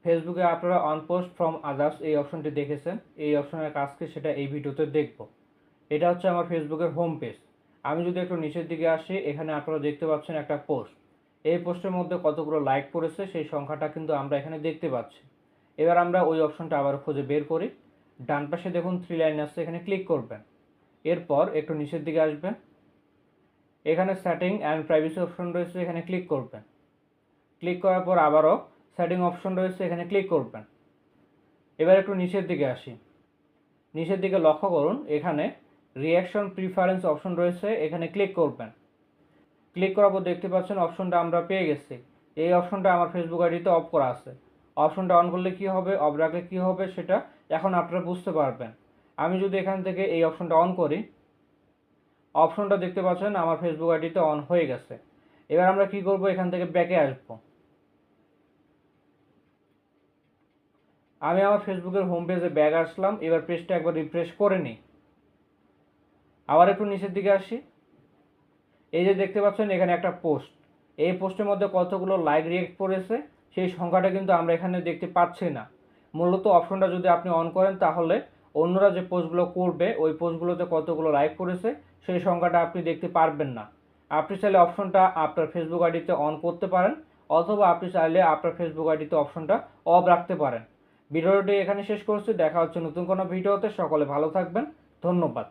ফেসবুকে আপনারা on post from others এই অপশনটি দেখেছেন। এই অপশনের কাজ কি সেটা এই ভিডিওতে দেখব। এটা হচ্ছে আমার ফেসবুকের হোম পেজ। আমি যদি একটু নিচের দিকে আসি, এখানে আপনারা দেখতে পাচ্ছেন একটা পোস্ট। এই পোস্টের মধ্যে কতগুলো লাইক পড়েছে সেই সংখ্যাটা কিন্তু আমরা এখানে দেখতে পাচ্ছি। এবার আমরা ওই অপশনটা আবার খুঁজে বের করি। ডান পাশে দেখুন 3 লাইন আছে, এখানে ক্লিক করবেন। এরপর একটু নিচের দিকে আসবেন, এখানে সেটিং অ্যান্ড প্রাইভেসি অপশন রয়েছে, এখানে ক্লিক করবেন। ক্লিক করার পর আবারও সেটিং অপশন রয়েছে, এখানে ক্লিক করবেন। এবার একটু নিচের দিকে আসি, নিচের দিকে লক্ষ্য করুন এখানে রিঅ্যাকশন প্রিফারেন্স অপশন রয়েছে, এখানে ক্লিক করবেন। ক্লিক করার পর দেখতে পাচ্ছেন অপশনটা আমরা পেয়ে গেছি। এই অপশনটা আমার ফেসবুক আইডিতে অফ করা আছে। অপশনটা অন করলে কী হবে, অফ রাখলে কী হবে সেটা এখন আপনারা বুঝতে পারবেন। আমি যদি এখান থেকে এই অপশনটা অন করি, অপশনটা দেখতে পাচ্ছেন আমার ফেসবুক আইডিতে অন হয়ে গেছে। এবার আমরা কি করব, এখান থেকে ব্যাকে আসব। আমি আমার ফেসবুকের হোম পেজে ব্যাক আসলাম। এবার পেজটা একবার রিফ্রেশ করে নিই। আবার একটু নিচের দিকে আসি, এই যে দেখতে পাচ্ছেন এখানে একটা পোস্ট। এই পোস্টের মধ্যে কতগুলো লাইক রিয়েক্ট করেছে সেই সংখ্যাটা কিন্তু আমরা এখানে দেখতে পাচ্ছি না। মূলত অপশনটা যদি আপনি অন করেন তাহলে অন্যরা যে পোস্টগুলো করবে ওই পোস্টগুলোতে কতগুলো লাইক করেছে সেই সংখ্যাটা আপনি দেখতে পারবেন না। আপনি চাইলে অপশনটা আপনার ফেসবুক আইডিতে অন করতে পারেন, অথবা আপনি চাইলে আপনার ফেসবুক আইডিতে অপশনটা অফ রাখতে পারেন। ভিডিওটি এখানে শেষ করছি। দেখা হচ্ছে নতুন কোনো ভিডিওতে। সকলে ভালো থাকবেন। ধন্যবাদ।